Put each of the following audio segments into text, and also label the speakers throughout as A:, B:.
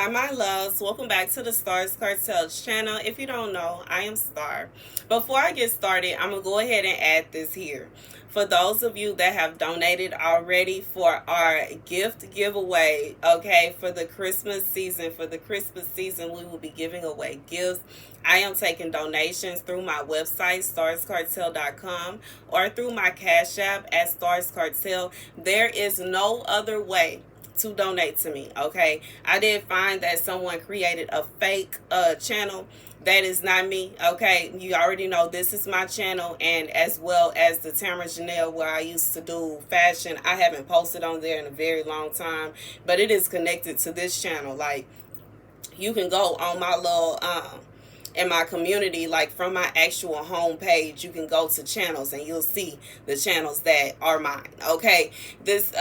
A: Hi, my loves. Welcome back to the Starscartel channel. If you don't know, I am Star. Before I get started, I'm going to go ahead and add this here. For those of you that have donated already for our gift giveaway, okay, for the Christmas season, we will be giving away gifts. I am taking donations through my website, starscartel.com, or through my Cash App at Starscartel. There is no other way to donate to me. Okay, I did find that someone created a fake channel. That is not me. Okay, you already know this is my channel, and as well as the Tamara Janelle, where I used to do fashion. I haven't posted on there in a very long time, but it is connected to this channel. Like, you can go on my little in my community, like from my actual home page, you can go to channels and you'll see the channels that are mine. Okay, this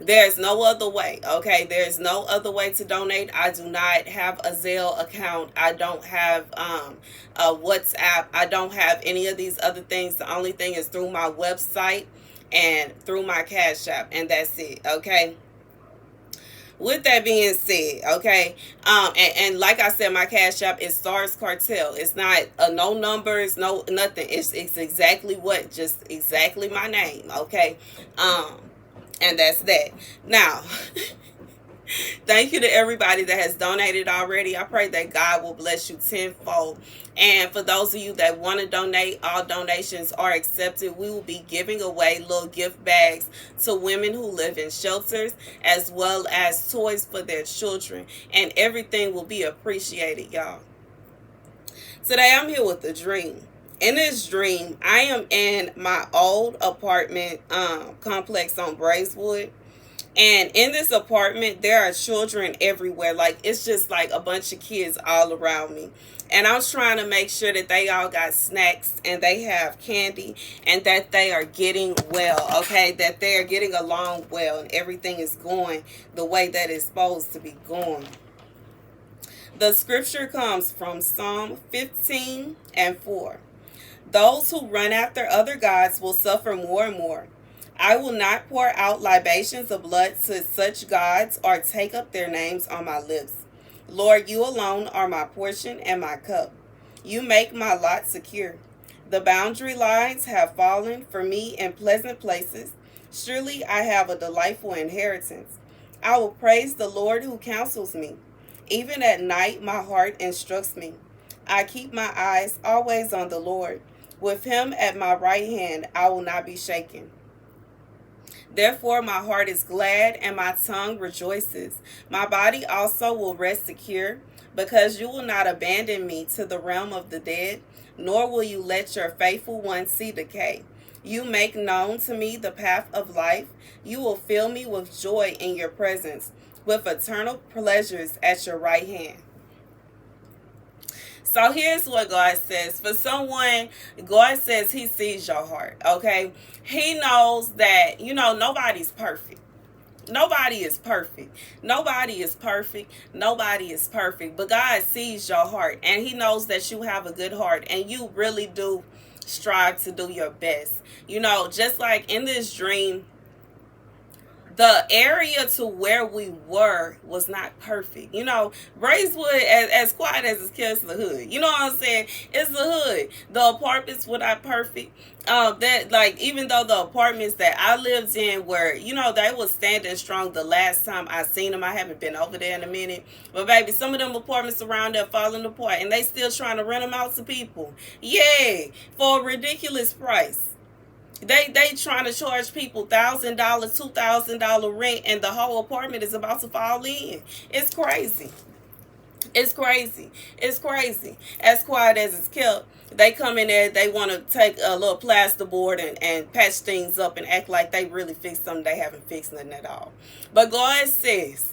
A: there's no other way. Okay, there's no other way to donate. I do not have a Zelle account. I don't have a WhatsApp. I don't have any of these other things. The only thing is through my website and through my Cash App, and that's it. Okay, with that being said, okay, and like I said, my Cash App is Starscartel. It's not no numbers, no nothing. It's exactly just exactly my name. Okay, and that's that. Now, thank you to everybody that has donated already. I pray that God will bless you tenfold. And for those of you that want to donate, all donations are accepted. We will be giving away little gift bags to women who live in shelters, as well as toys for their children. And everything will be appreciated, y'all. Today I'm here with a dream. In this dream, I am in my old apartment complex on Braeswood. And in this apartment, there are children everywhere. Like, it's just like a bunch of kids all around me. And I was trying to make sure that they all got snacks and they have candy and that they are getting well, okay? That they are getting along well and everything is going the way that it's supposed to be going. The scripture comes from Psalm 15:4. Those who run after other gods will suffer more and more. I will not pour out libations of blood to such gods or take up their names on my lips. Lord, you alone are my portion and my cup. You make my lot secure. The boundary lines have fallen for me in pleasant places. Surely I have a delightful inheritance. I will praise the Lord who counsels me. Even at night, my heart instructs me. I keep my eyes always on the Lord. With him at my right hand, I will not be shaken. Therefore, my heart is glad and my tongue rejoices. My body also will rest secure, because you will not abandon me to the realm of the dead, nor will you let your faithful one see decay. You make known to me the path of life. You will fill me with joy in your presence, with eternal pleasures at your right hand. So here's what God says. For someone, God says he sees your heart, okay? He knows that, nobody's perfect. Nobody is perfect. Nobody is perfect. Nobody is perfect. But God sees your heart, and he knows that you have a good heart, and you really do strive to do your best. Just like in this dream, the area to where we were was not perfect. Braeswood, as quiet as it's kept, the hood. You know what I'm saying? It's the hood. The apartments were not perfect. Even though the apartments that I lived in were, they was standing strong the last time I seen them. I haven't been over there in a minute. But baby, some of them apartments around there falling apart, and they still trying to rent them out to people. Yeah, for a ridiculous price. They trying to charge people $1,000, $2,000 rent, and the whole apartment is about to fall in. It's crazy. It's crazy. It's crazy. As quiet as it's kept, they come in there, they want to take a little plasterboard and patch things up and act like they really fixed something. They haven't fixed nothing at all. But God says,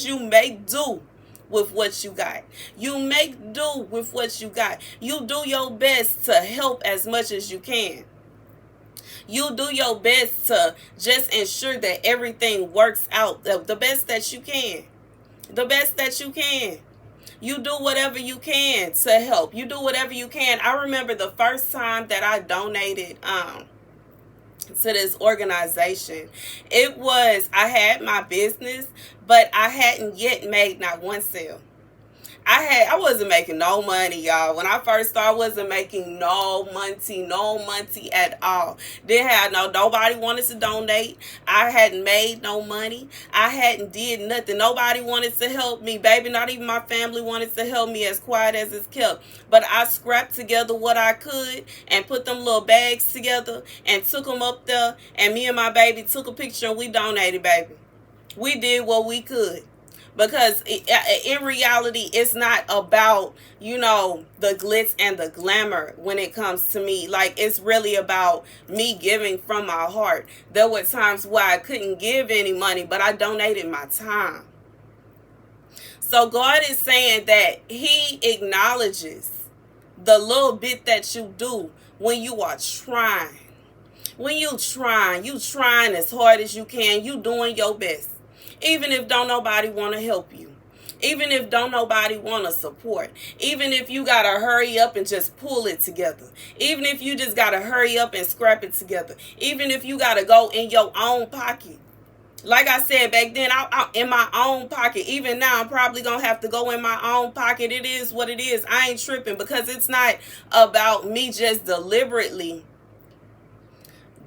A: you make do with what you got. You make do with what you got. You do your best to help as much as you can. You do your best to just ensure that everything works out the best that you can. The best that you can. You do whatever you can to help. You do whatever you can. I remember the first time that I donated to this organization. I had my business, but I hadn't yet made not one sale. I wasn't making no money, y'all. When I first started, I wasn't making no money at all. Didn't have nobody wanted to donate. I hadn't made no money. I hadn't did nothing. Nobody wanted to help me, baby. Not even my family wanted to help me, as quiet as it's kept. But I scrapped together what I could and put them little bags together and took them up there. And me and my baby took a picture and we donated, baby. We did what we could. Because in reality, it's not about, the glitz and the glamour when it comes to me. Like, it's really about me giving from my heart. There were times where I couldn't give any money, but I donated my time. So God is saying that He acknowledges the little bit that you do when you are trying. When you trying as hard as you can, you doing your best. Even if don't nobody want to help you. Even if don't nobody want to support. Even if you got to hurry up and just pull it together. Even if you just got to hurry up and scrap it together. Even if you got to go in your own pocket. Like I said back then, I in my own pocket. Even now, I'm probably going to have to go in my own pocket. It is what it is. I ain't tripping, because it's not about me just deliberately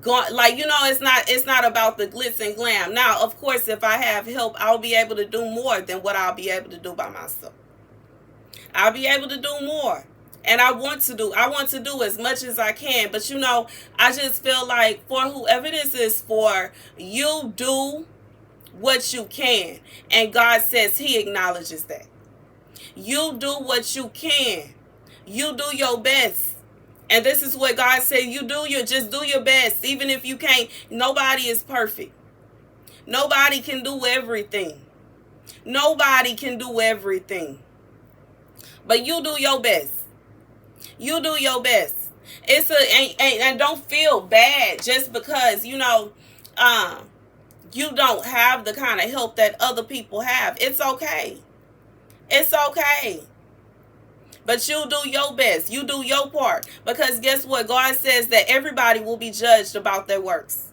A: it's not about the glitz and glam. Now, of course, if I have help, I'll be able to do more than what I'll be able to do by myself. I'll be able to do more. And I want to do as much as I can. But I just feel like for whoever this is for, you do what you can. And God says He acknowledges that. You do what you can. You do your best. And this is what God said, just do your best. Even if you can't, nobody is perfect. Nobody can do everything. Nobody can do everything. But you do your best. You do your best. And don't feel bad just because, you don't have the kind of help that other people have. It's okay. It's okay. But you do your best. You do your part. Because guess what? God says that everybody will be judged about their works.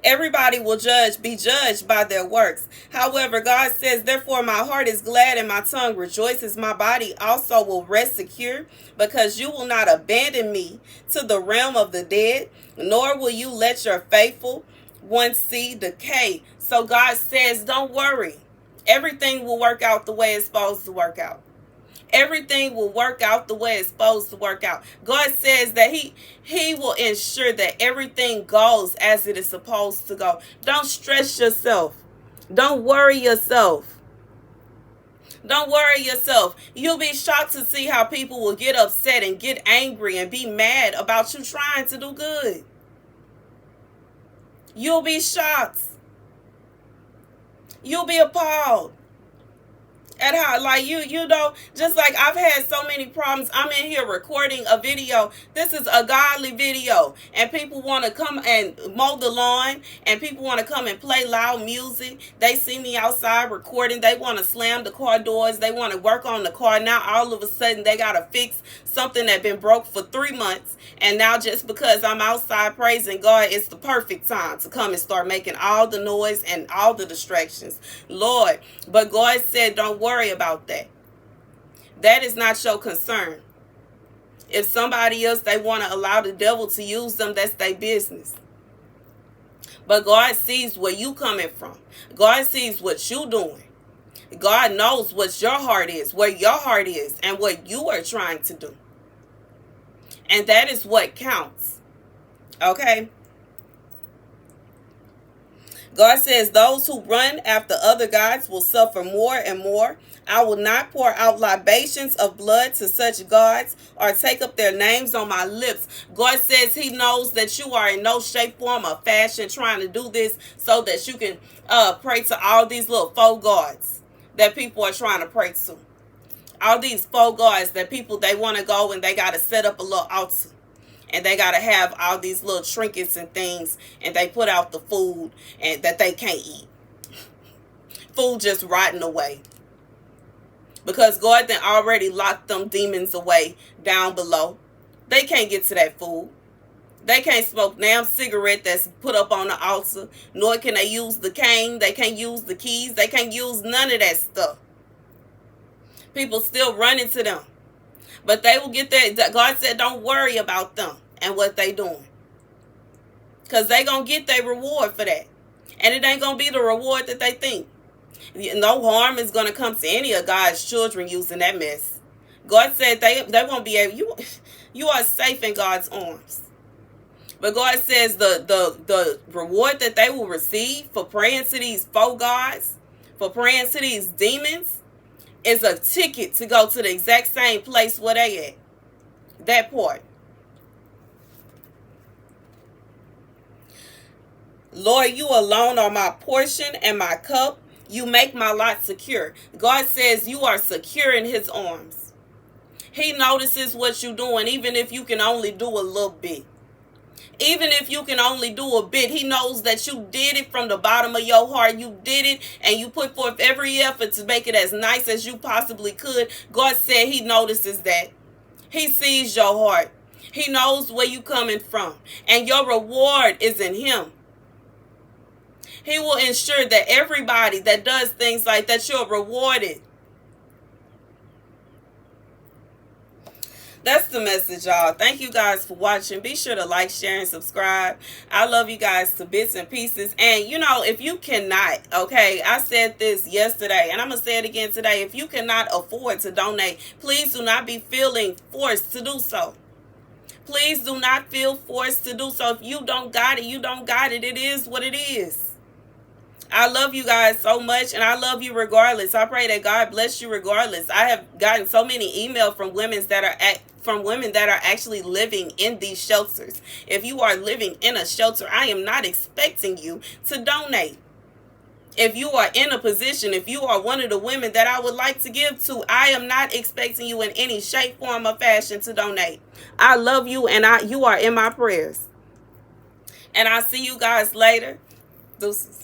A: Everybody will be judged by their works. However, God says, therefore my heart is glad and my tongue rejoices. My body also will rest secure, because you will not abandon me to the realm of the dead, nor will you let your faithful one see decay. So God says, don't worry. Everything will work out the way it's supposed to work out. Everything will work out the way it's supposed to work out. God says that He will ensure that everything goes as it is supposed to go. Don't stress yourself. Don't worry yourself. Don't worry yourself. You'll be shocked to see how people will get upset and get angry and be mad about you trying to do good. You'll be shocked. You'll be appalled at how, just like I've had so many problems. I'm in here recording a video. This is a godly video, and people want to come and mow the lawn, and people want to come and play loud music. They see me outside recording. They want to slam the car doors. They want to work on the car. Now all of a sudden they got to fix something that been broke for 3 months, and now just because I'm outside praising God, it's the perfect time to come and start making all the noise and all the distractions, Lord. But God said, don't worry about that. That is not your concern. If somebody else, they want to allow the devil to use them, that's their business. But God sees where you coming from. God sees what you doing. God knows what your heart is, where your heart is, and what you are trying to do. And that is what counts. Okay? God says, those who run after other gods will suffer more and more. I will not pour out libations of blood to such gods or take up their names on my lips. God says He knows that you are in no shape, form, or fashion trying to do this so that you can pray to all these little faux gods that people are trying to pray to. All these faux gods that people, they want to go and they got to set up a little altar. And they got to have all these little trinkets and things. And they put out the food and that they can't eat. Food just rotting away. Because God then already locked them demons away down below. They can't get to that food. They can't smoke damn cigarette that's put up on the altar, nor can they use the cane. They can't use the keys. They can't use none of that stuff. People still running to them. But they will get that. God said don't worry about them and what they doing. Because they going to get their reward for that. And it ain't going to be the reward that they think. No harm is going to come to any of God's children using that mess. God said they won't be able. You are safe in God's arms. But God says the reward that they will receive for praying to these faux gods, for praying to these demons, is a ticket to go to the exact same place where they at. That part. Lord, you alone are my portion and my cup. You make my lot secure. God says you are secure in his arms. He notices what you're doing, even if you can only do a little bit. Even if you can only do a bit, he knows that you did it from the bottom of your heart. You did it and you put forth every effort to make it as nice as you possibly could. God said he notices that. He sees your heart. He knows where you're coming from. And your reward is in him. He will ensure that everybody that does things like that, you're rewarded. That's the message, y'all. Thank you guys for watching. Be sure to like, share, and subscribe. I love you guys to bits and pieces. And, you know, if you cannot, okay, I said this yesterday, and I'm going to say it again today. If you cannot afford to donate, please do not be feeling forced to do so. Please do not feel forced to do so. If you don't got it, you don't got it. It is what it is. I love you guys so much, and I love you regardless. I pray that God bless you regardless. I have gotten so many emails from women that are actually living in these shelters. If you are living in a shelter, I am not expecting you to donate. If you are in a position, if you are one of the women that I would like to give to, I am not expecting you in any shape, form, or fashion to donate. I love you, and you are in my prayers. And I'll see you guys later. Deuces.